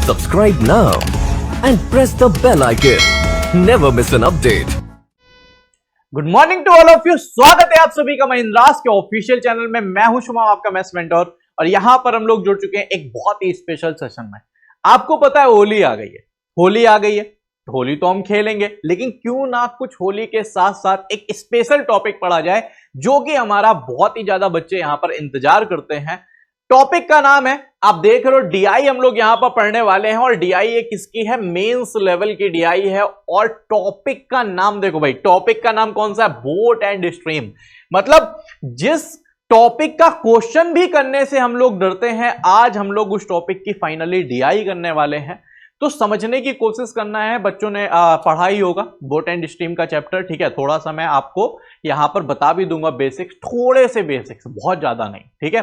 Subscribe now and press the bell icon. Never miss an update. Good morning to all of you. स्वागत है आप सभी का महिंद्रास के ऑफिशियल चैनल में। मैं हूं शुभम, आपका मैथ्स मेंटर, और यहां पर हम लोग जुड़ चुके हैं एक बहुत ही स्पेशल सेशन में। आपको पता है होली आ गई है, होली आ गई है, होली तो हम खेलेंगे, लेकिन क्यों ना कुछ होली के साथ साथ एक स्पेशल टॉपिक पढ़ा जाए जो कि हमारा बहुत ही ज्यादा बच्चे यहां पर इंतजार करते हैं। टॉपिक का नाम है, आप देख रहे हो, डीआई हम लोग यहां पर पढ़ने वाले हैं। और डीआई ये किसकी है? मेंस लेवल की डीआई है। और टॉपिक का नाम देखो भाई, टॉपिक का नाम कौन सा है? Boat and stream. मतलब जिस टॉपिक का क्वेश्चन भी करने से हम लोग डरते हैं, आज हम लोग उस टॉपिक की फाइनली डीआई करने वाले हैं। तो समझने की कोशिश करना है। बच्चों ने पढ़ा ही होगा बोट एंड स्ट्रीम का चैप्टर, ठीक है। थोड़ा सा मैं आपको यहां पर बता भी दूंगा बेसिक्स, थोड़े से बेसिक्स, बहुत ज्यादा नहीं, ठीक है।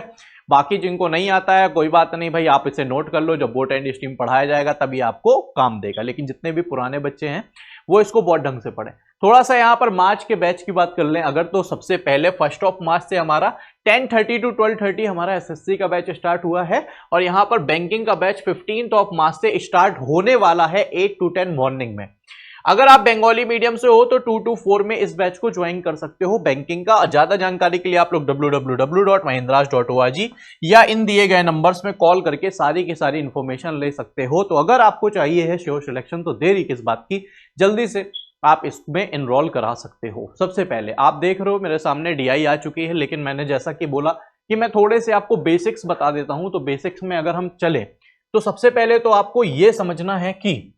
बाकी जिनको नहीं आता है कोई बात नहीं भाई, आप इसे नोट कर लो, जब बोट एंड स्ट्रीम पढ़ाया जाएगा तभी आपको काम देगा। लेकिन जितने भी पुराने बच्चे हैं वो इसको बहुत ढंग से पढ़े। थोड़ा सा यहां पर मार्च के बैच की बात कर लें अगर, तो सबसे पहले 1 मार्च से हमारा 10:30 to 12:30 हमारा एसएससी का बैच स्टार्ट हुआ है। और यहां पर बैंकिंग का बैच 15 मार्च से स्टार्ट होने वाला है 8 to 10 मॉर्निंग में। अगर आप बंगाली मीडियम से हो तो 2 to 4 में इस बैच को ज्वाइन कर सकते हो बैंकिंग का। ज्यादा जानकारी के लिए आप लोग www.mahindras.org या इन दिए गए नंबर्स में कॉल करके सारी की सारी इंफॉर्मेशन ले सकते हो। तो अगर आपको चाहिए है श्योर सिलेक्शन, तो देरी किस बात की, जल्दी से आप इसमें एनरोल करा सकते हो। सबसे पहले आप देख रहे हो मेरे सामने डीआई आ चुकी है, लेकिन मैंने जैसा कि बोला कि मैं थोड़े से आपको बेसिक्स बता देता हूं। तो बेसिक्स में अगर हम चले तो सबसे पहले तो आपको यह समझना है कि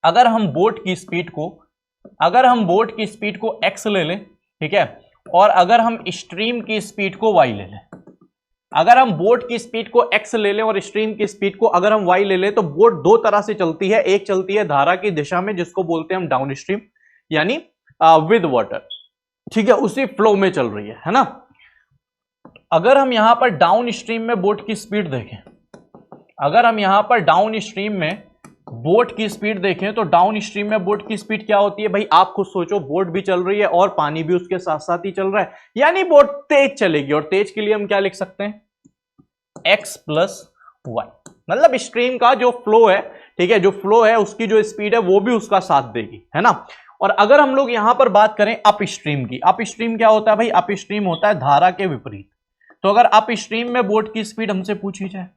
अगर हम बोट की स्पीड को x ले लें, ठीक है, और अगर हम स्ट्रीम की स्पीड को y ले लें, अगर हम बोट की स्पीड को x ले लें और स्ट्रीम की स्पीड को अगर हम y ले लें, तो बोट दो तरह से चलती है। एक चलती है धारा की दिशा में, जिसको बोलते हैं हम डाउन स्ट्रीम, यानी विद वाटर, ठीक है, उसी फ्लो में चल रही है ना। अगर हम यहां पर डाउन स्ट्रीम में बोट की स्पीड देखें, अगर हम यहां पर डाउन स्ट्रीम में बोट की स्पीड देखें, तो डाउन स्ट्रीम में बोट की स्पीड क्या होती है भाई? आप खुद सोचो, बोट भी चल रही है और पानी भी उसके साथ साथ ही चल रहा है, यानी बोट तेज चलेगी। और तेज के लिए हम क्या लिख सकते हैं? x plus y. मतलब स्ट्रीम का जो फ्लो है, ठीक है, जो फ्लो है उसकी जो स्पीड है वो भी उसका साथ देगी, है ना। और अगर हम लोग यहां पर बात करें अप स्ट्रीम की, अप स्ट्रीम क्या होता है भाई? अप स्ट्रीम होता है धारा के विपरीत। तो अगर अप स्ट्रीम में बोट की स्पीड हमसे पूछी जाए,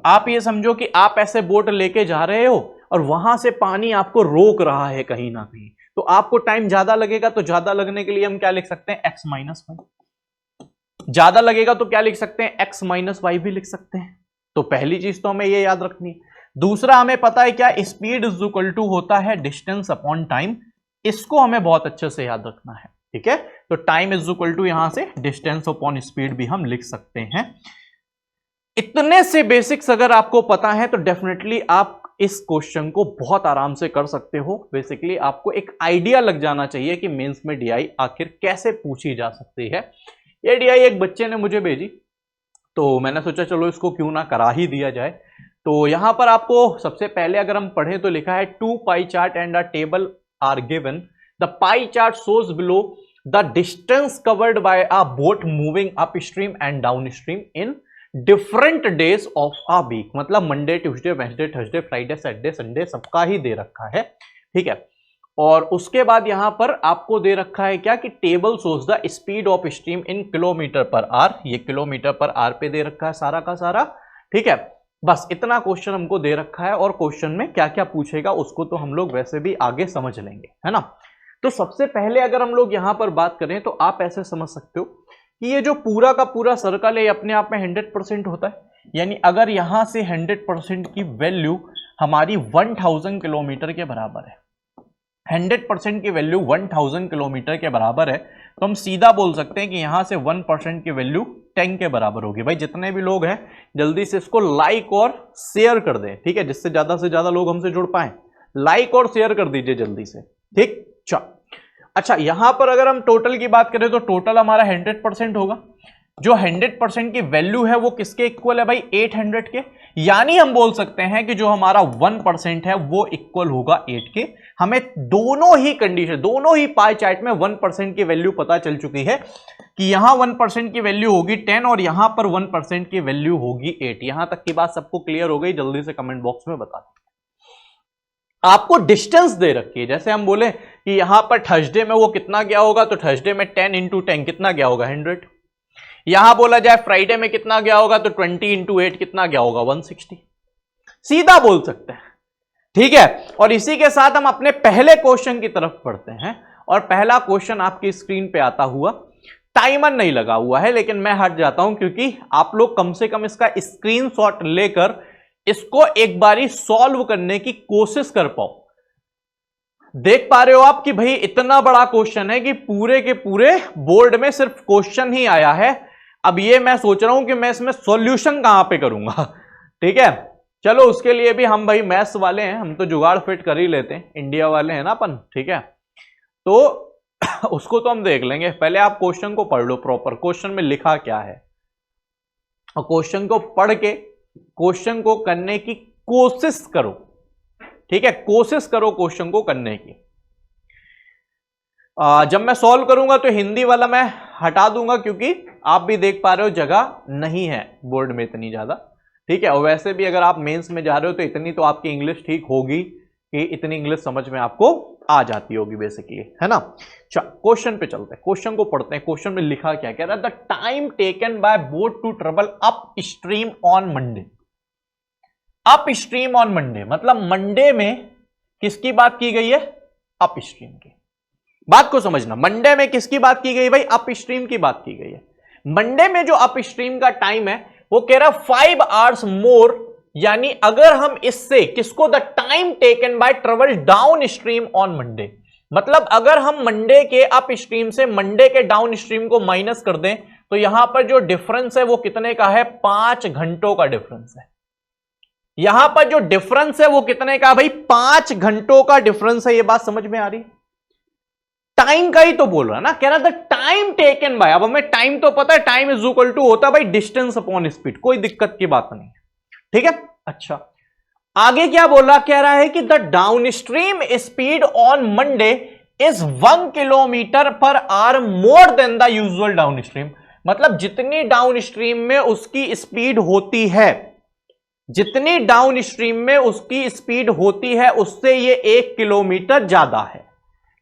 आप ये समझो कि आप ऐसे बोट लेके जा रहे हो और वहां से पानी आपको रोक रहा है कहीं ना कहीं, तो आपको टाइम ज्यादा लगेगा। तो ज्यादा लगने के लिए हम क्या लिख सकते हैं? x minus y. ज्यादा लगेगा तो क्या लिख सकते हैं? x माइनस वाई भी लिख सकते हैं। तो पहली चीज तो हमें ये याद रखनी है। दूसरा हमें पता है क्या? स्पीड इज इक्वल टू होता है डिस्टेंस अपॉन टाइम। इसको हमें बहुत अच्छे से याद रखना है, ठीक है। तो टाइम इज इक्वल टू यहां से डिस्टेंस अपॉन स्पीड भी हम लिख सकते हैं। इतने से बेसिक्स अगर आपको पता है तो डेफिनेटली आप इस क्वेश्चन को बहुत आराम से कर सकते हो। बेसिकली आपको एक आइडिया लग जाना चाहिए कि मेंस में डीआई आखिर कैसे पूछी जा सकती है। ये डीआई एक बच्चे ने मुझे भेजी, तो मैंने सोचा चलो इसको क्यों ना करा ही दिया जाए। तो यहां पर आपको सबसे पहले अगर हम पढ़ें तो लिखा है 2 pie chart and a table are given. The pie chart shows below the distance covered by a boat moving up stream and down stream in different days of a week. मतलब Monday, Tuesday, Wednesday, Thursday, Friday, Saturday, Sunday सबका ही दे रखा है, ठीक है। और उसके बाद यहां पर आपको दे रखा है क्या कि table shows the speed of stream in kilometre पर आर। ये किलोमीटर पर आर पे दे रखा है सारा का सारा, ठीक है। बस इतना क्वेश्चन हमको दे रखा है, और क्वेश्चन में क्या क्या पूछेगा उसको तो हम लोग वैसे भी आगे समझ लेंगे, है ना। तो सबसे पहले अगर हम लोग यहां पर बात करें तो आप ऐसे समझ सकते हो कि ये जो पूरा का पूरा सर्कल है अपने आप में 100% होता है। यानी अगर यहां से 100% की वैल्यू हमारी 1000 किलोमीटर के बराबर है, 100% की वैल्यू 1000 किलोमीटर के बराबर है, तो हम सीधा बोल सकते हैं कि यहां से 1% की वैल्यू 10 के बराबर होगी। भाई जितने भी लोग हैं जल्दी से इसको लाइक और शेयर कर दें, ठीक है, जिससे ज्यादा लोग हमसे जुड़ पाए। लाइक और शेयर कर दीजिए जल्दी से, ठीक। अच्छा, यहां पर अगर हम टोटल की बात करें तो टोटल हमारा 100% होगा। जो 100% की वैल्यू है वो किसके इक्वल है भाई, 800 के। यानी हम बोल सकते हैं कि जो हमारा 1% है वो इक्वल होगा 8 के। हमें दोनों ही कंडीशन, दोनों ही पाई चार्ट में 1% की वैल्यू पता चल चुकी है कि यहां 1% की वैल्यू होगी 10 और यहां पर 1% की वैल्यू होगी 8। यहां तक की बात सबको क्लियर हो गई? जल्दी से कमेंट बॉक्स में बता दें। आपको डिस्टेंस दे रखी है, जैसे हम बोले कि यहां पर थर्सडे में वो कितना गया होगा, तो थर्सडे में 10 इंटू 10 कितना गया होगा, 100। यहां बोला जाए फ्राइडे में कितना गया होगा, तो 20 इंटू 8 कितना गया होगा, 160। सीधा बोल सकते हैं, ठीक है। और इसी के साथ हम अपने पहले क्वेश्चन की तरफ बढ़ते हैं। और पहला क्वेश्चन आपकी स्क्रीन पे आता हुआ, टाइमर नहीं लगा हुआ है, लेकिन मैं हट जाता हूं क्योंकि आप लोग कम से कम इसका स्क्रीनशॉट लेकर इसको एक बारी सॉल्व करने की कोशिश कर पाओ। देख पा रहे हो आप कि भाई इतना बड़ा क्वेश्चन है कि पूरे के पूरे बोर्ड में सिर्फ क्वेश्चन ही आया है। अब ये मैं सोच रहा हूं कि मैं इसमें सॉल्यूशन कहां पे करूंगा, ठीक है। चलो उसके लिए भी हम भाई मैथ्स वाले हैं, हम तो जुगाड़ फिट कर ही लेते हैं, इंडिया वाले हैं ना अपन, ठीक है। तो उसको तो हम देख लेंगे, पहले आप क्वेश्चन को पढ़ लो प्रॉपर, क्वेश्चन में लिखा क्या है, और क्वेश्चन को पढ़ के क्वेश्चन को करने की कोशिश करो, ठीक है। कोशिश करो क्वेश्चन को करने की। जब मैं सॉल्व करूंगा तो हिंदी वाला मैं हटा दूंगा, क्योंकि आप भी देख पा रहे हो जगह नहीं है बोर्ड में इतनी ज्यादा, ठीक है। और वैसे भी अगर आप मेंस में जा रहे हो तो इतनी तो आपकी इंग्लिश ठीक होगी कि इतनी इंग्लिश समझ में आपको आ जाती होगी बेसिकली, है ना। चल क्वेश्चन पे चलते हैं, क्वेश्चन को पढ़ते हैं। क्वेश्चन में लिखा क्या, कह रहा है the time taken by boat to travel up stream on Monday. Up stream on Monday मतलब मंडे में किसकी बात की गई है, अप स्ट्रीम की। बात को समझना, मंडे में किसकी बात की गई भाई, अप स्ट्रीम की बात की गई है। मंडे में जो अप स्ट्रीम का टाइम है वो कह रहा 5 आवर्स मोर, यानी अगर हम इससे किसको, the time taken bye travel down stream on Monday, मतलब अगर हम मंडे के अप स्ट्रीम से मंडे के डाउन स्ट्रीम को माइनस कर दें तो यहां पर जो डिफरेंस है वो कितने का है, 5 घंटों का डिफरेंस है। यहां पर जो डिफरेंस है वो कितने का भाई, 5 घंटों का डिफरेंस है। ये बात समझ में आ रही है? टाइम का ही तो बोल रहा है ना, कह रहा था टाइम टेकन बाय। अब हमें टाइम तो पता है, टाइम इज इक्वल टू होता है भाई डिस्टेंस अपॉन स्पीड, कोई दिक्कत की बात नहीं है, ठीक है। अच्छा आगे क्या बोल रहा, कह रहा है कि the downstream speed on Monday is 1 kilometre per our more than the usual down stream, मतलब जितनी डाउन स्ट्रीम में उसकी स्पीड होती है, जितनी डाउन स्ट्रीम में उसकी स्पीड होती है उससे ये 1 किलोमीटर ज्यादा है,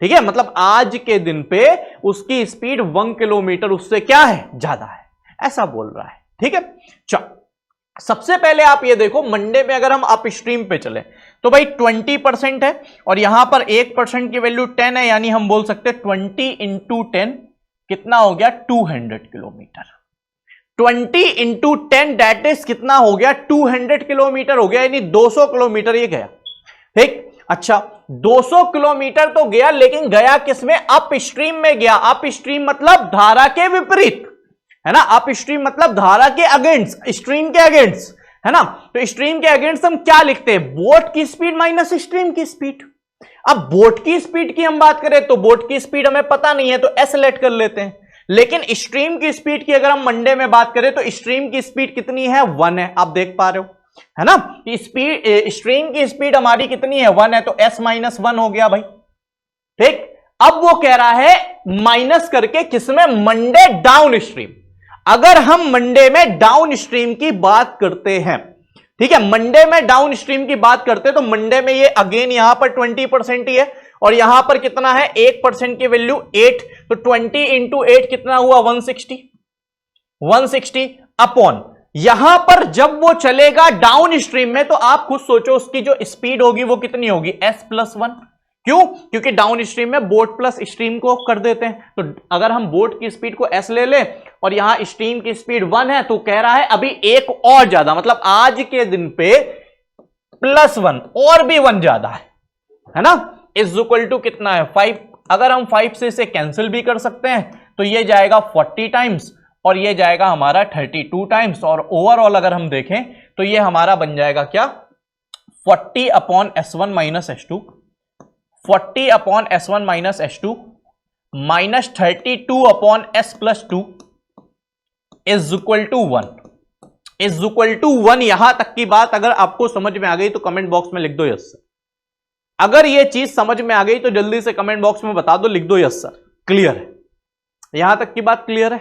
ठीक है। मतलब आज के दिन पे उसकी स्पीड 1 किलोमीटर उससे क्या है, ज्यादा है, ऐसा बोल रहा है, ठीक है। चलो सबसे पहले आप ये देखो, मंडे में अगर हम अप स्ट्रीम पे चले तो भाई 20% है और यहां पर 1% की वैल्यू 10 है, यानी हम बोल सकते हैं 20 इंटू 10 कितना हो गया, 200 किलोमीटर। 20 इंटू 10 दैट इज कितना हो गया, 200 किलोमीटर हो गया, यानी 200 किलोमीटर ये गया, ठीक। अच्छा 200 किलोमीटर तो गया, लेकिन गया किसमें, अप स्ट्रीम में गया। अप स्ट्रीम मतलब धारा के विपरीत, है ना। अप स्ट्रीम मतलब धारा के अगेंस्ट, स्ट्रीम के अगेंस्ट, है ना। तो स्ट्रीम के अगेंस्ट हम क्या लिखते हैं, बोट की स्पीड माइनस स्ट्रीम की स्पीड। अब बोट की स्पीड की हम बात करें तो बोट की स्पीड हमें पता नहीं है तो एस लेट कर लेते हैं, लेकिन स्ट्रीम की स्पीड की अगर हम मंडे में बात करें तो स्ट्रीम की स्पीड कितनी है, 1 है। आप देख पा रहे हो, है ना। स्पीड, स्ट्रीम की स्पीड हमारी कितनी है, 1 है, तो s माइनस 1 हो गया भाई, ठीक। अब वो कह रहा है माइनस करके किसमें, मंडे डाउन स्ट्रीम। अगर हम मंडे में डाउन स्ट्रीम की बात करते हैं, ठीक है, मंडे में डाउन स्ट्रीम की बात करते हैं तो मंडे में ये अगेन यहां पर 20% ही है और यहां पर कितना है, 1% की वैल्यू 8, तो 20 इंटू 8 कितना हुआ, 160 अपॉन, यहां पर जब वो चलेगा डाउन स्ट्रीम में तो आप खुद सोचो उसकी जो स्पीड होगी वो कितनी होगी, s+1। क्यों, क्योंकि डाउन स्ट्रीम में बोट प्लस स्ट्रीम को कर देते हैं, तो अगर हम बोट की स्पीड को s ले लें और यहां स्ट्रीम की स्पीड 1 है तो कह रहा है अभी एक और ज्यादा, मतलब आज के दिन पे +1 और भी 1 ज्यादा है ना। इज इक्वल टू कितना है, 5। अगर हम 5 से इसे कैंसिल भी कर सकते हैं तो ये जाएगा 40 टाइम्स और ये जाएगा हमारा 32 टाइम्स, और ओवरऑल अगर हम देखें तो ये हमारा बन जाएगा क्या, 40 upon s1 minus s2, 40 upon s1 minus s2 minus 32 upon s+2 is equal to 1, is equal to 1। यहां तक की बात अगर आपको समझ में आ गई तो कमेंट बॉक्स में लिख दो यस सर। अगर ये चीज समझ में आ गई तो जल्दी से कमेंट बॉक्स में बता दो, लिख दो यस सर। क्लियर है? यहां तक की बात क्लियर है?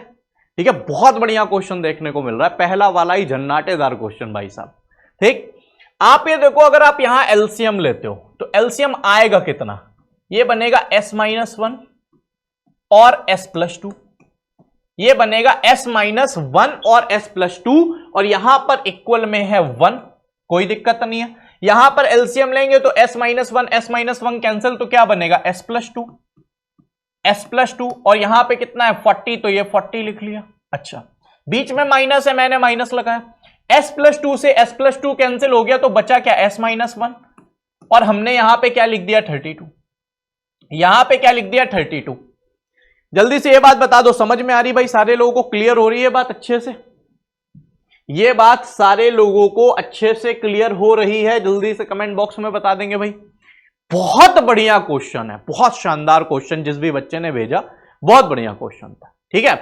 ठीक है, बहुत बढ़िया क्वेश्चन देखने को मिल रहा है, पहला वाला ही झन्नाटेदार क्वेश्चन भाई साहब। ठीक, आप ये देखो, अगर आप यहां एलसीएम लेते हो तो एलसीएम आएगा कितना? ये बनेगा s-1 और s+2, ये बनेगा s-1 और s+2, और यहां पर इक्वल में है 1, कोई दिक्कत नहीं है। यहां पर एलसीएम लेंगे तो s-1 कैंसिल, तो क्या बनेगा s+2, और यहां पे कितना है 40, तो ये 40 लिख लिया। अच्छा, बीच में माइनस है, मैंने माइनस लगाया, s+2 से s+2 कैंसिल हो गया, तो बचा क्या s-1, और हमने यहां पे क्या लिख दिया 32, यहां पे क्या लिख दिया 32। जल्दी से ये बात बता दो, समझ में आ रही भाई? सारे लोगों को क्लियर हो रही है बात अच्छे से? ये बात सारे लोगों को अच्छे से क्लियर हो रही है? जल्दी से कमेंट बॉक्स में बता देंगे भाई। बहुत बढ़िया क्वेश्चन है, बहुत शानदार क्वेश्चन, जिस भी बच्चे ने भेजा बहुत बढ़िया क्वेश्चन था। ठीक है,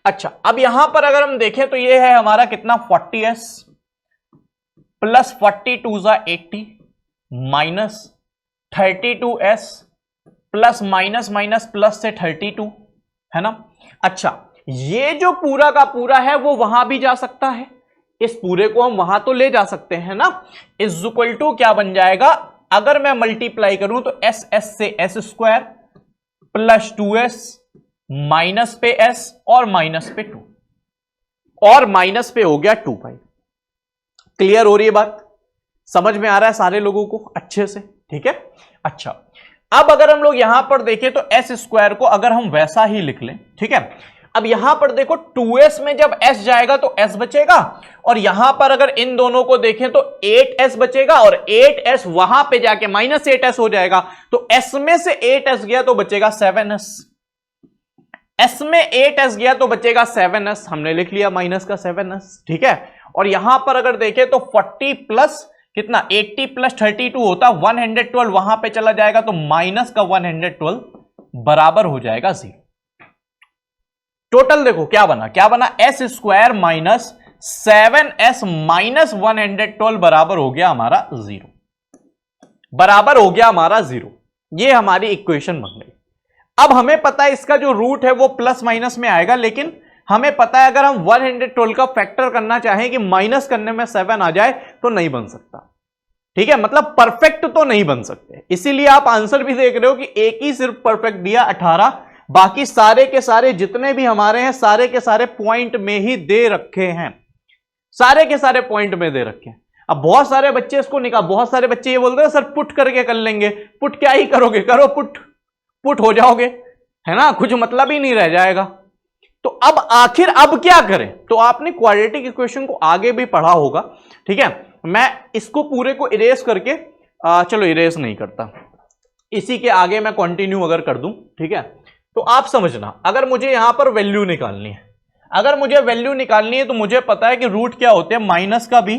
अच्छा, अब यहां पर अगर हम देखें तो ये है हमारा कितना 40s plus 42 80 minus 32s plus minus minus plus से 32, है ना? अच्छा, ये जो पूरा का पूरा है वो वहां भी जा सकता है, इस पूरे को हम वहां तो ले जा सकते हैं ना। इज इक्वल टू क्या बन जाएगा? अगर मैं मल्टीप्लाई करूं तो s से s² प्लस 2s माइनस पे s और माइनस पे 2, और माइनस पे हो गया 2 भाई। क्लियर हो रही है बात? समझ में आ रहा है सारे लोगों को अच्छे से? ठीक है, अच्छा, अब अगर हम लोग यहां पर देखें तो s² को अगर हम वैसा ही लिख लें, ठीक है, अब यहां पर देखो 2s में जब s जाएगा तो s बचेगा, और यहां पर अगर इन दोनों को देखें तो 8s बचेगा, और 8s वहां पे जाके माइनस 8s हो जाएगा, तो s में से 8s गया तो बचेगा 7s, s में 8s गया तो बचेगा 7s, हमने लिख लिया माइनस का 7s। ठीक है, और यहां पर अगर देखें तो 40 प्लस कितना 80 प्लस 32 होता 112, वहां पे चला जाएगा तो माइनस का 112 बराबर हो जाएगा 0। टोटल देखो क्या बना, क्या बना? s² माइनस 7s माइनस 112 बराबर हो गया हमारा 0, बराबर हो गया हमारा 0। ये हमारी इक्वेशन बन गई। अब हमें पता है इसका जो रूट है वो प्लस माइनस में आएगा, लेकिन हमें पता है अगर हम 112 का फैक्टर करना चाहें कि माइनस करने में 7 आ जाए तो नहीं बन सकता। ठीक है, मतलब परफेक्ट तो नहीं बन सकते, इसीलिए आप आंसर भी देख रहे हो कि एक ही सिर्फ परफेक्ट दिया 18, बाकी सारे के सारे जितने भी हमारे हैं सारे के सारे पॉइंट में ही दे रखे हैं, सारे के सारे पॉइंट में दे रखे हैं। अब बहुत सारे बच्चे इसको बहुत सारे बच्चे ये बोलते हैं सर पुट करके कर लेंगे। पुट क्या ही करोगे, करो पुट, पुट हो जाओगे, है ना, कुछ मतलब ही नहीं रह जाएगा। तो अब आखिर अब क्या करें? तो आपने क्वाड्रेटिक इक्वेशन को आगे भी पढ़ा होगा। ठीक है, मैं इसको पूरे को इरेज करके चलो इरेज नहीं करता, इसी के आगे मैं कंटिन्यू अगर कर दूं, ठीक है, तो आप समझना, अगर मुझे यहां पर वैल्यू निकालनी है, अगर मुझे वैल्यू निकालनी है तो मुझे पता है कि रूट क्या होते हैं, माइनस का b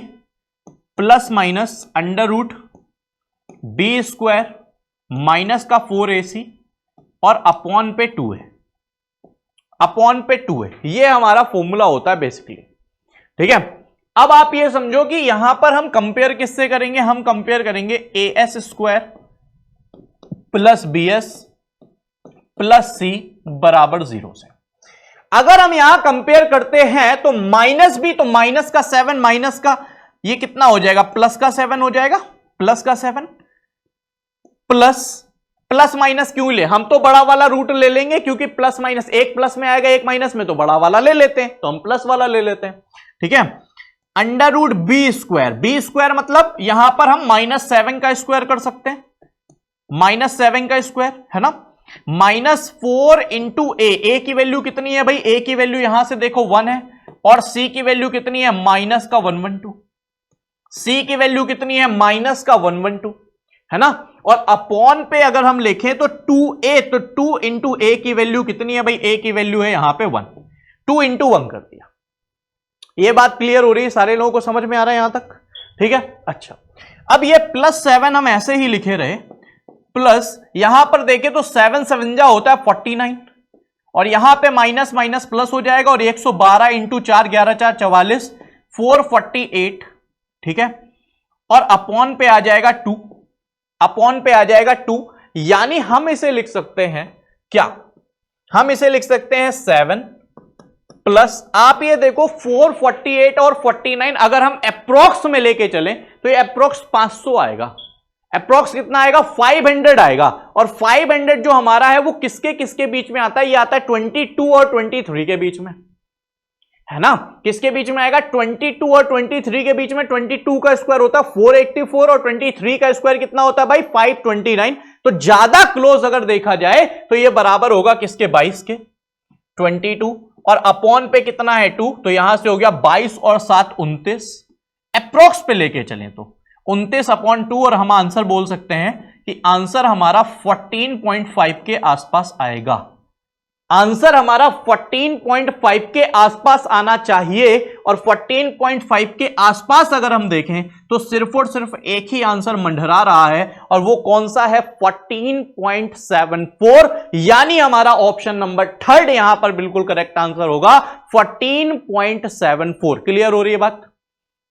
plus minus under root b² minus का 4ac और अपॉन पे 2 है, अपॉन पे 2 है, ये हमारा फॉर्मूला होता है बेसिकली। ठीक है, अब आप ये समझो कि यहां पर हम कंपेयर किससे करेंगे? हम कंपेयर करेंगे as² plus bs plus c बराबर 0 से। अगर हम यहां कंपेयर करते हैं तो माइनस भी, तो माइनस का 7 माइनस का ये कितना हो जाएगा, प्लस का 7 हो जाएगा, प्लस का 7 प्लस प्लस माइनस क्यों ले, हम तो बड़ा वाला रूट ले लेंगे, क्योंकि प्लस माइनस एक प्लस में आएगा एक माइनस में, तो बड़ा वाला ले लेते हैं, तो हम प्लस वाला ले लेते हैं। ठीक है, अंडर रूट b² मतलब यहां पर हम -7 का स्क्वायर कर सकते हैं, -7 का स्क्वायर, है ना, -4 इंटू ए की वैल्यू कितनी है भाई? ए की वैल्यू यहां से देखो 1 है, और सी की वैल्यू कितनी है? माइनस का 112। सी की वैल्यू कितनी है? माइनस का 112, है ना, और अपॉन पे अगर हम लिखें तो 2a, तो 2 इंटू ए की वैल्यू कितनी है भाई? ए की वैल्यू है यहां पे 1, 2 इंटू 1 कर दिया। ये बात क्लियर हो रही है? सारे लोगों को समझ में आ रहा है यहां तक? ठीक है, अच्छा, अब ये +7 हम ऐसे ही लिखे रहे, प्लस यहां पर देखें तो 7 7 होता है 49, और यहां पे माइनस माइनस प्लस हो जाएगा और 112 इंटू 4 11 4 44 448, ठीक है, और अपॉन पे आ जाएगा 2, अपॉन पे आ जाएगा 2, यानी हम इसे लिख सकते हैं क्या, हम इसे लिख सकते हैं 7 प्लस आप ये देखो 448 और 49, अगर हम अप्रोक्स में लेके चलें तो ये अप्रोक्स 500 आएगा, अप्रोक्स कितना आएगा 500 आएगा, और 500 जो हमारा है वो किसके किसके बीच में आता है, ये आता है 22 और 23 के बीच में, है ना, किसके बीच में आएगा 22 और 23 के बीच में। 22 का स्क्वायर होता है 484 और 23 का स्क्वायर कितना होता है भाई 529, तो ज्यादा क्लोज अगर देखा जाए तो ये बराबर होगा किसके 22 के 22, और अपॉन पे कितना है 2, तो यहां से हो गया 22 और 7 29, अप्रोक्स पे लेके चलें तो 29 अपॉन 2, और हम आंसर बोल सकते हैं कि आंसर हमारा 14.5 के आसपास आएगा, आंसर हमारा 14.5 के आसपास आना चाहिए, और 14.5 के आसपास अगर हम देखें तो सिर्फ और सिर्फ एक ही आंसर मंडरा रहा है, और वो कौन सा है 14.74, यानी हमारा ऑप्शन नंबर 3 यहां पर बिल्कुल करेक्ट आंसर होगा 14.74। क्लियर हो रही है बात?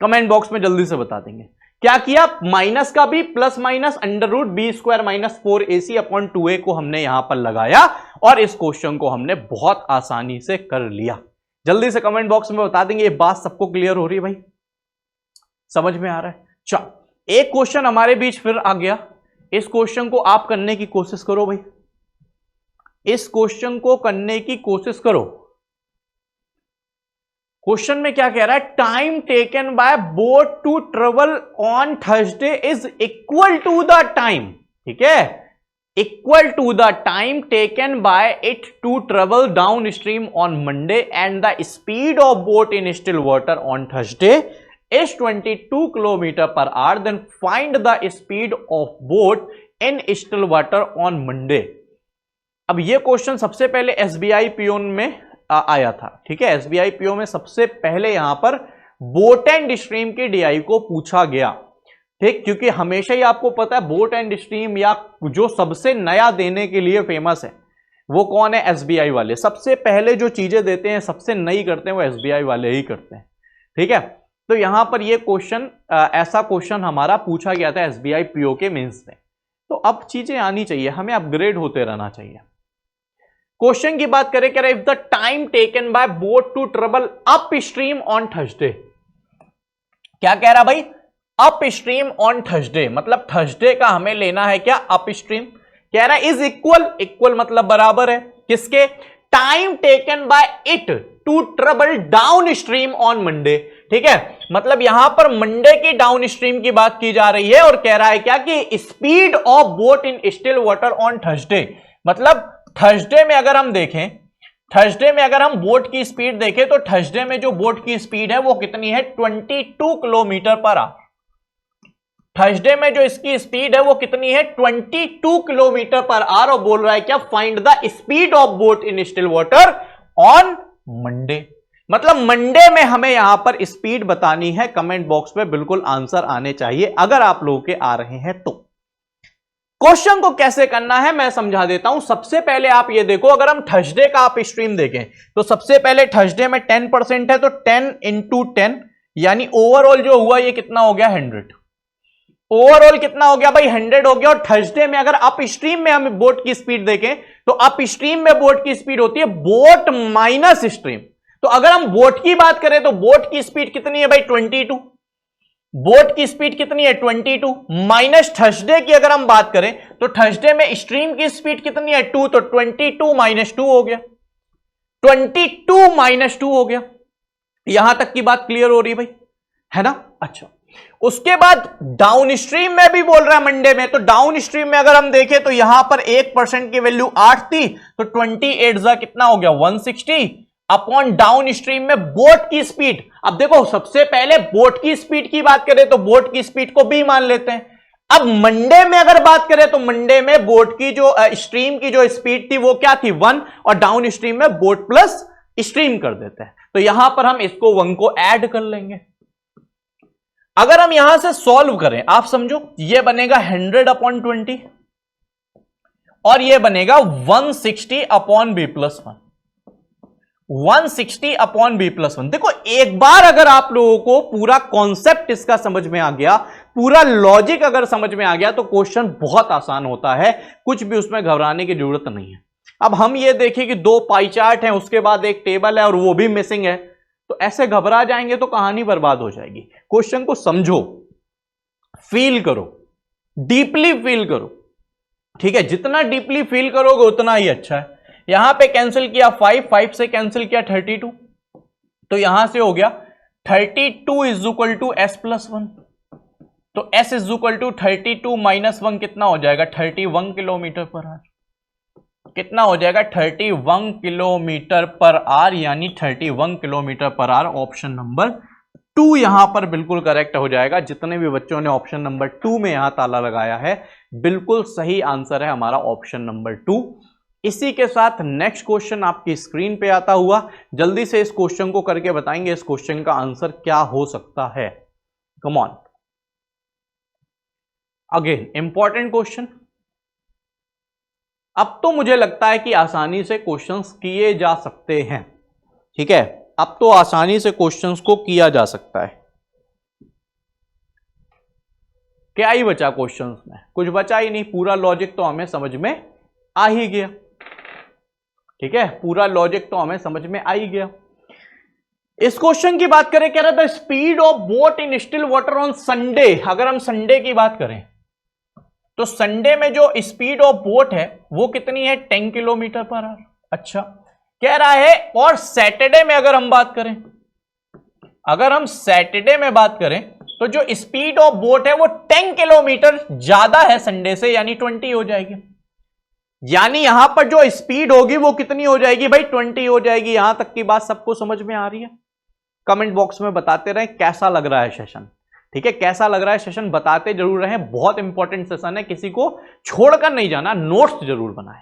कमेंट बॉक्स में जल्दी से बता देंगे। क्या किया, माइनस का भी plus minus under root b square minus 4ac upon 2a को हमने यहां पर लगाया, और इस क्वेश्चन को हमने बहुत आसानी से कर लिया। जल्दी से कमेंट बॉक्स में बता देंगे ये बात सबको क्लियर हो रही है भाई, समझ में आ रहा है? चल एक क्वेश्चन हमारे बीच फिर आ गया, इस क्वेश्चन को आप करने की कोशिश करो भाई, इस क्वेश्चन को करने की कोशिश करो। क्वेश्चन में क्या कह रहा है, time taken by boat to travel on Thursday is equal to the time, ठीक है, equal to the time taken by it to travel down stream on Monday, and the speed of boat in still water on Thursday is 22 kilometre per hour, then find the speed of boat in still water on Monday. अब यह question सबसे पहले SBI PO में आया था, ठीक है, SBI PO में सबसे पहले यहां पर बोट एंड स्ट्रीम के डीआई को पूछा गया, ठीक, क्योंकि हमेशा ही आपको पता है बोट एंड स्ट्रीम या जो सबसे नया देने के लिए फेमस है वो कौन है, एसबीआई वाले। सबसे पहले जो चीजें देते हैं सबसे नई करते हैं वो एसबीआई वाले ही करते हैं, ठीक है। तो यहां पर ये क्वेश्चन ऐसा क्वेश्चन हमारा पूछा गया था एसबीआई पीओ के मेंस में, तो अब चीजें आनी चाहिए, हमें अपग्रेड होते रहना चाहिए। क्वेश्चन की बात करें, कह रहे if the time taken by boat to travel up stream on Thursday, क्या कह रहा भाई, अप स्ट्रीम ऑन थर्सडे, मतलब थर्सडे का हमें लेना है क्या, अप स्ट्रीम। कह रहा है इज इक्वल, इक्वल मतलब बराबर है किसके, time taken by it to travel down stream on Monday, ठीक है, मतलब यहां पर मंडे की डाउन स्ट्रीम की बात की जा रही है, और कह रहा है क्या कि speed of boat in still water on Thursday, मतलब थर्सडे में अगर हम देखें, थर्सडे में अगर हम बोट की स्पीड देखें तो थर्सडे में जो बोट की स्पीड है वो कितनी है 22 किलोमीटर पर आवर। थर्सडे में जो इसकी स्पीड है वो कितनी है 22 किलोमीटर पर आवर, और बोल रहा है क्या, find the speed of boat in still water on Monday, मतलब मंडे में हमें यहां पर स्पीड बतानी है। कमेंट बॉक्स में बिल्कुल आंसर आने चाहिए अगर आप लोगों के आ रहे हैं तो। क्वेश्चन को कैसे करना है मैं समझा देता हूं। सबसे पहले आप ये देखो, अगर हम थर्सडे का आप स्ट्रीम देखें तो सबसे पहले थर्सडे में 10% है, तो 10 इंटू 10, यानी ओवरऑल जो हुआ ये कितना हो गया 100, ओवरऑल कितना हो गया भाई 100 हो गया। और थर्सडे में अगर अप स्ट्रीम में हम बोट की स्पीड देखें तो अप स्ट्रीम में बोट की स्पीड होती है बोट माइनस स्ट्रीम, तो अगर हम बोट की बात करें तो बोट की स्पीड कितनी है भाई 22, बोट की स्पीड कितनी है 22, माइनस थर्सडे की अगर हम बात करें तो थर्सडे में स्ट्रीम की स्पीड कितनी है 2, तो 22 माइनस 2 हो गया, 22 माइनस 2 हो गया। यहां तक की बात क्लियर हो रही है भाई, है ना? अच्छा, उसके बाद डाउन स्ट्रीम में भी बोल रहा है मंडे में, तो डाउन स्ट्रीम में अगर हम देखें तो यहां पर 1% की वैल्यू 8 थी, तो 28 जा कितना हो गया 160 अपॉन डाउन स्ट्रीम में बोट की स्पीड। अब देखो सबसे पहले बोट की स्पीड की बात करें तो बोट की स्पीड को भी मान लेते हैं। अब मंडे में अगर बात करें तो मंडे में बोट की जो स्ट्रीम की जो स्पीड थी वो क्या थी 1, और डाउन स्ट्रीम में बोट प्लस स्ट्रीम कर देते हैं, तो यहां पर हम इसको 1 को ऐड कर लेंगे। अगर हम यहां से सॉल्व करें, आप समझो, ये बनेगा 100 अपॉन 20 और ये बनेगा 160 upon b plus 1। 160 upon B plus 1। देखो एक बार अगर आप लोगों को पूरा कॉन्सेप्ट इसका समझ में आ गया, पूरा लॉजिक अगर समझ में आ गया, तो क्वेश्चन बहुत आसान होता है, कुछ भी उसमें घबराने की जरूरत नहीं है। अब हम ये देखें कि 2 पाई चार्ट हैं, उसके बाद एक टेबल है और वो भी मिसिंग है, तो ऐसे घबरा जाएंगे तो कहानी बर्बाद हो जाएगी। क्वेश्चन को समझो, फील करो, डीपली फील करो, ठीक है। जितना डीपली फील करोगे उतना ही अच्छा है। यहां पे कैंसिल किया 5 से कैंसिल किया 32, तो यहां से हो गया 32 is equal to S plus 1। तो S is equal to 32 minus 1 कितना हो जाएगा? 31 किलोमीटर पर आवर। कितना हो जाएगा? 31 किलोमीटर पर आवर, यानी 31 kilometre per our. Option number 2 यहां पर बिल्कुल करेक्ट हो जाएगा। जितने भी बच्चों ने ऑप्शन नंबर 2 में यहां ताला लगाया है, बिल्कुल सही आंसर है हमारा ऑप्शन नंबर 2। इसी के साथ नेक्स्ट क्वेश्चन आपकी स्क्रीन पे आता हुआ, जल्दी से इस क्वेश्चन को करके बताएंगे इस क्वेश्चन का आंसर क्या हो सकता है। Come on, again important question. अब तो मुझे लगता है कि आसानी से क्वेश्चंस किए जा सकते हैं, ठीक है। अब तो आसानी से क्वेश्चंस को किया जा सकता है। क्या ही बचा क्वेश्चंस में? कुछ बचा ही नहीं। पूरा लॉजिक तो हमें समझ में आ ही गया, ठीक है। पूरा लॉजिक तो हमें समझ में आ ही गया। इस क्वेश्चन की बात करें, कह रहा था speed of boat in still water on Sunday. अगर हम संडे की बात करें तो संडे में जो स्पीड ऑफ बोट है वो कितनी है? 10 किलोमीटर पर आवर। अच्छा, कह रहा है और सैटरडे में अगर हम बात करें, अगर हम सैटरडे में बात करें तो जो स्पीड ऑफ बोट है वो 10 किलोमीटर ज्यादा है संडे से, यानी 20 हो जाएगी। यानी यहां पर जो स्पीड होगी वो कितनी हो जाएगी भाई? 20 हो जाएगी। यहां तक की बात सबको समझ में आ रही है? कमेंट बॉक्स में बताते रहें कैसा लग रहा है सेशन, ठीक है। कैसा लग रहा है सेशन बताते जरूर रहें। बहुत इंपॉर्टेंट सेशन है, किसी को छोड़कर नहीं जाना। नोट्स जरूर बनाएं,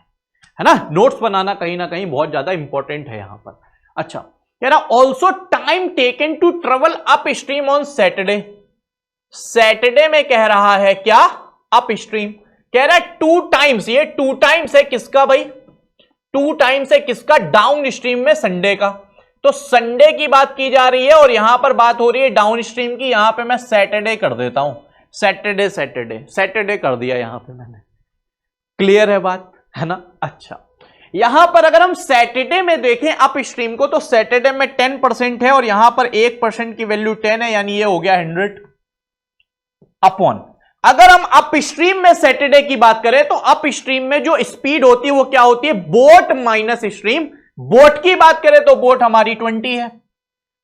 है ना। नोट्स बनाना कहीं ना कहीं बहुत ज्यादा इंपॉर्टेंट है यहां पर। अच्छा, कह रहा also time taken to travel up stream on Saturday. Saturday में कह रहा है क्या? Upstream. कह रहा है 2 टाइम्स। ये 2 टाइम्स है किसका भाई? 2 टाइम्स है किसका? डाउन स्ट्रीम में संडे का। तो संडे की बात की जा रही है और यहां पर बात हो रही है डाउन स्ट्रीम की। यहां पे मैं सैटरडे कर देता हूं, सैटरडे सैटरडे सैटरडे कर दिया यहां पे मैंने। क्लियर है बात, है ना। अच्छा, यहां पर अगर हम सैटरडे में देखें अप स्ट्रीम को, तो सैटरडे में 10% है और यहां पर 1% की वैल्यू 10 है, यानी ये हो गया 100 अपॉन। अगर हम अप स्ट्रीम में सैटरडे की बात करें तो अप स्ट्रीम में जो स्पीड होती है वो क्या होती है? Boat minus stream. बोट की बात करें तो बोट हमारी 20 है।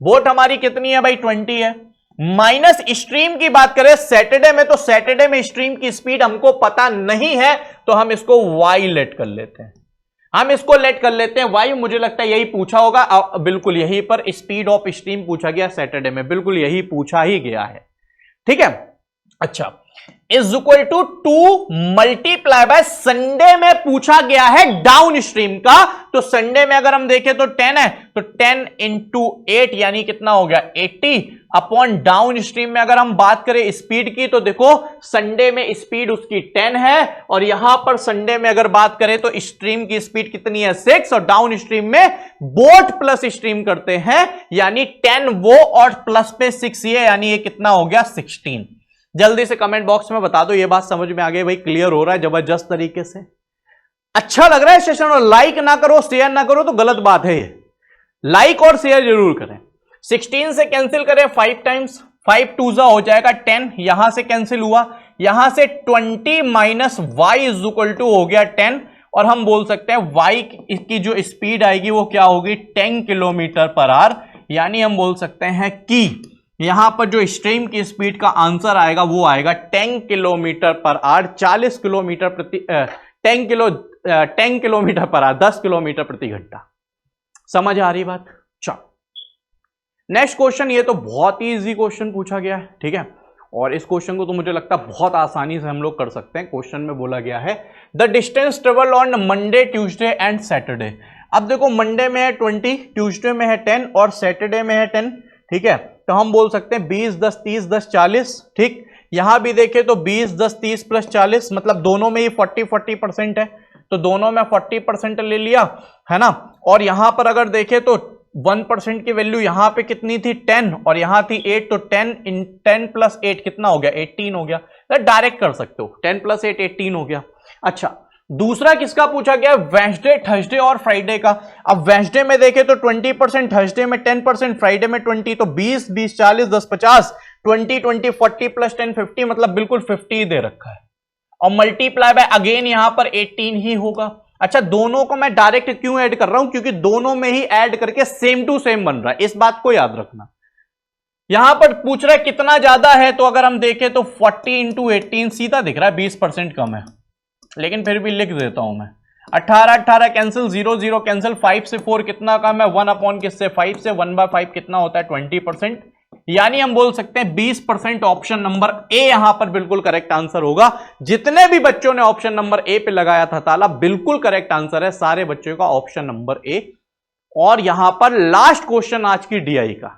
बोट हमारी कितनी है भाई? 20 है। माइनस स्ट्रीम की बात करें सैटरडे में, तो सैटरडे में स्ट्रीम की स्पीड हमको पता नहीं है, तो हम इसको वाई लेट कर लेते हैं। हम इसको लेट कर लेते हैं वाई। मुझे लगता है यही पूछा होगा। बिल्कुल यहीं पर स्पीड ऑफ स्ट्रीम पूछा गया सैटरडे में, बिल्कुल यही पूछा ही गया है, ठीक है। अच्छा, is equal to 2 multiply by Sunday में पूछा गया है डाउन स्ट्रीम का। तो संडे में अगर हम देखें तो 10 है, तो 10 इंटू 8 यानी कितना हो गया? 80 अपॉन डाउन स्ट्रीम में अगर हम बात करें स्पीड की, तो देखो संडे में स्पीड उसकी 10 है और यहां पर संडे में अगर बात करें तो स्ट्रीम की स्पीड कितनी है? 6। और डाउन स्ट्रीम में बोट प्लस स्ट्रीम करते हैं, यानी 10 वो और प्लस पे 6 ये, यानी ये कितना हो गया? 16। जल्दी से कमेंट बॉक्स में बता दो ये बात समझ में आ गई भाई? क्लियर हो रहा है जबरदस्त तरीके से? अच्छा लग रहा है सेशन? और लाइक ना करो, शेयर ना करो तो गलत बात है ये। लाइक और शेयर जरूर करें। 16 से कैंसिल करें 5 टाइम्स, 5 2 हो जाएगा 10। यहां से कैंसिल हुआ, यहां से 20 minus Y is equal to हो गया 10। और हम बोल सकते हैं वाई की जो स्पीड आएगी वो क्या होगी? 10 किलोमीटर पर आवर। यानी हम बोल सकते हैं कि यहां पर जो स्ट्रीम की स्पीड का आंसर आएगा वो आएगा 10 किलोमीटर पर आवर, 40 किलोमीटर प्रति 10 किलोमीटर पर आवर, 10 किलोमीटर प्रति घंटा। समझ आ रही बात? चलो नेक्स्ट क्वेश्चन। ये तो बहुत ही इजी क्वेश्चन पूछा गया है, ठीक है। और इस क्वेश्चन को तो मुझे लगता है बहुत आसानी से हम लोग कर सकते हैं। क्वेश्चन में बोला गया है the distance travel on Monday, Tuesday and Saturday. अब देखो मंडे में है 20, ट्यूसडे में है 10 और सैटरडे में है 10, ठीक है। तो हम बोल सकते हैं 20 10 30 10 40, ठीक। यहां भी देखें तो 20 10 30 प्लस 40, मतलब दोनों में ही 40% है। तो दोनों में 40% ले लिया, है ना। और यहां पर अगर देखें तो 1% की वैल्यू यहां पे कितनी थी 10 और यहां थी 8, तो 10 प्लस 8 कितना हो गया 18 हो गया। डायरेक्ट कर सकते हो, 10 प्लस 8 18 हो गया। अच्छा, दूसरा किसका पूछा गया, वेडनेसडे, थर्सडे और फ्राइडे का। अब वेडनेसडे में देखें तो 20%, थर्सडे में 10%, फ्राइडे में 20, तो 20 20 40 10 50, 20 20 40 प्लस 10 50, मतलब बिल्कुल 50 दे रखा है। और मल्टीप्लाई बाय अगेन यहां पर 18 ही होगा। अच्छा, दोनों को मैं डायरेक्ट क्यों ऐड कर रहा हूं, क्योंकि दोनों में ही ऐड करके सेम टू सेम बन रहा है, इस बात को याद रखना। यहां पर पूछ रहा है कितना ज्यादा है, तो अगर हम देखें तो 40 इंटू 18 सीधा दिख रहा है 20% कम है, लेकिन फिर भी लिख देता हूं मैं। 18 18 कैंसिल, 0 0 कैंसिल, 5 से 4 कितना कम है 1 अपॉन किससे 5 से, 1/5 कितना होता है 20%, यानी हम बोल सकते हैं 20%। ऑप्शन नंबर ए यहां पर बिल्कुल करेक्ट आंसर होगा। जितने भी बच्चों ने ऑप्शन नंबर ए पे लगाया था ताला, बिल्कुल करेक्ट आंसर है सारे बच्चों का ऑप्शन नंबर ए। और यहां पर लास्ट क्वेश्चन आज की डीआई का,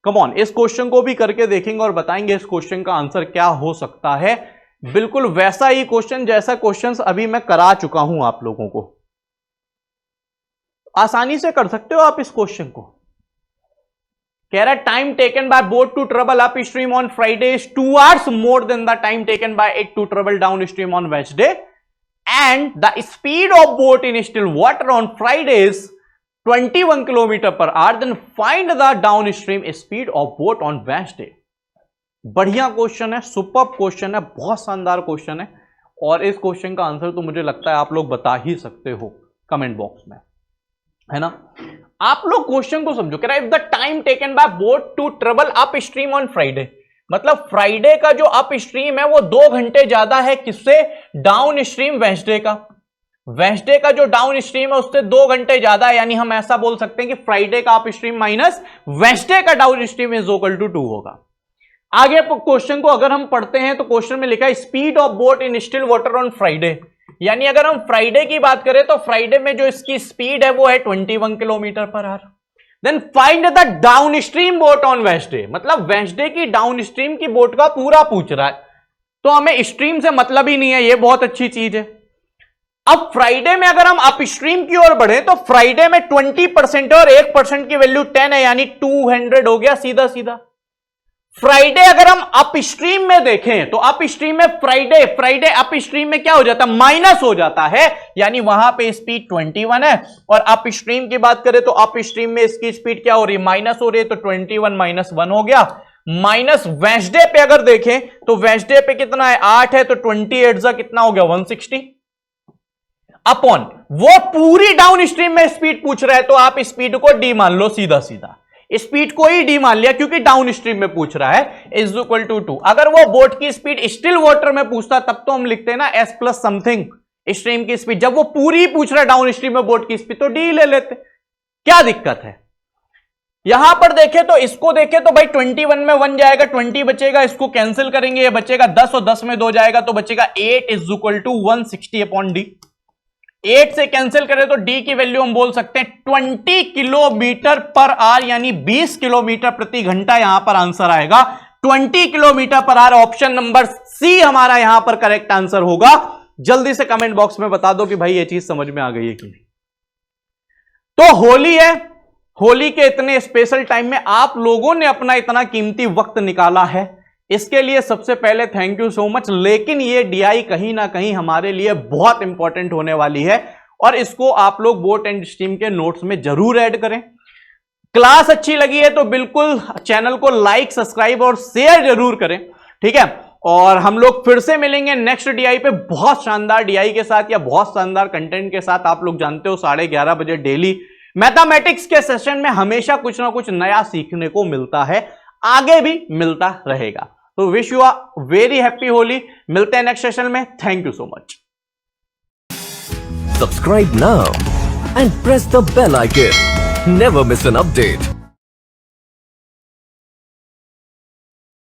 कम ऑन, इस क्वेश्चन को भी करके देखेंगे और बताएंगे इस क्वेश्चन का आंसर क्या हो सकता है। बिल्कुल वैसा ही क्वेश्चन जैसा क्वेश्चंस अभी मैं करा चुका हूं आप लोगों को, आसानी से कर सकते हो आप इस क्वेश्चन को। कह रहा है time taken by boat to travel up stream on Friday is 2 hours more than the time taken by it to travel down stream on Wednesday, and the speed of boat in still water on Friday is 21 kilometre per hour, then find the downstream speed of boat on Wednesday. बढ़िया question है, super question है, बहुत शानदार question है। और इस question का answer तो मुझे लगता है आप लोग बता ही सकते हो कमेंट बॉक्स में, है ना। आप लोग क्वेश्चन को समझो, कह रहा है if the time taken by boat to travel up stream on Friday, मतलब फ्राइडे का जो अप स्ट्रीम है वो 2 घंटे ज्यादा है किससे, डाउन स्ट्रीम वेडनेसडे का। वेडनेसडे का जो डाउन स्ट्रीम है उससे 2 घंटे ज्यादा है, यानी हम ऐसा बोल सकते हैं कि फ्राइडे का अप स्ट्रीम माइनस वेडनेसडे का downstream is equal to 2 होगा। आगे क्वेश्चन को अगर हम पढ़ते हैं तो क्वेश्चन में लिखा है speed of boat in still water on Friday, यानी अगर हम फ्राइडे की बात करें तो फ्राइडे में जो इसकी स्पीड है वो है 21 kilometre per hour. Then find the downstream boat on Wednesday, मतलब वेडनेसडे की डाउन स्ट्रीम की बोट का पूरा पूछ रहा है, तो हमें स्ट्रीम से मतलब ही नहीं है, ये बहुत अच्छी चीज है। अब फ्राइडे में अगर हम अप स्ट्रीम की ओर बढ़े तो फ्राइडे में 20% और 1% की वैल्यू 10 है, यानी 200 हो गया सीधा सीधा। फ्राइडे अगर हम अप स्ट्रीम में देखें तो अप स्ट्रीम में फ्राइडे अप स्ट्रीम में क्या हो जाता है, माइनस हो जाता है, यानी वहां पे स्पीड 21 है। और अप स्ट्रीम की बात करें तो अप स्ट्रीम में इसकी स्पीड क्या हो रही है, माइनस हो रही है, तो 21 माइनस 1 हो गया। माइनस वेडनेसडे पे अगर देखें तो वेडनेसडे पे कितना है 8 है, तो 28 कितना हो गया 160 अपॉन वो पूरी डाउन स्ट्रीम में स्पीड पूछ रहा है, तो आप स्पीड को डी मान लो, सीधा सीधा स्पीड को ही डी मान लिया क्योंकि डाउन स्ट्रीम में पूछ रहा है, इज इक्वल टू 2। अगर वो बोट की स्पीड स्टिल वाटर में पूछता तब तो हम लिखते हैं ना एस प्लस समथिंग स्ट्रीम की स्पीड, जब वो पूरी पूछ रहा है डाउन स्ट्रीम में बोट की स्पीड तो डी ले लेते, क्या दिक्कत है। यहां पर देखें तो इसको देखें तो भाई 21 में 1 जाएगा, 20 बचेगा, इसको कैंसिल करेंगे, ये बचेगा 10 और 10 में 2 जाएगा, तो बचेगा 8 is equal to 160 upon D. 8 से कैंसिल करें तो डी की वैल्यू हम बोल सकते हैं 20 किलोमीटर पर आवर, यानी 20 किलोमीटर प्रति घंटा यहां पर आंसर आएगा 20 kilometre per our. Option number C हमारा यहां पर करेक्ट आंसर होगा। जल्दी से कमेंट बॉक्स में बता दो कि भाई ये चीज समझ में आ गई है कि नहीं। तो होली है, होली के इतने स्पेशल टाइम में आप लोगों ने अपना इतना कीमती वक्त निकाला है, इसके लिए सबसे पहले थैंक यू सो मच। लेकिन ये डीआई कहीं ना कहीं हमारे लिए बहुत इंपॉर्टेंट होने वाली है और इसको आप लोग बोट एंड स्ट्रीम के नोट्स में जरूर ऐड करें। क्लास अच्छी लगी है तो बिल्कुल चैनल को लाइक, सब्सक्राइब और शेयर जरूर करें, ठीक है। और हम लोग फिर से मिलेंगे नेक्स्ट डीआई पे बहुत शानदार डीआई के साथ या बहुत शानदार कंटेंट के साथ। आप लोग जानते हो 11:30 बजे डेली मैथमेटिक्स के सेशन में हमेशा कुछ ना कुछ नया सीखने को मिलता है, आगे भी मिलता रहेगा। तो wish you a very happy Holi. मिलते हैं नेक्स्ट सेशन में। Thank you so much. Subscribe now and press the bell icon. Never miss an update.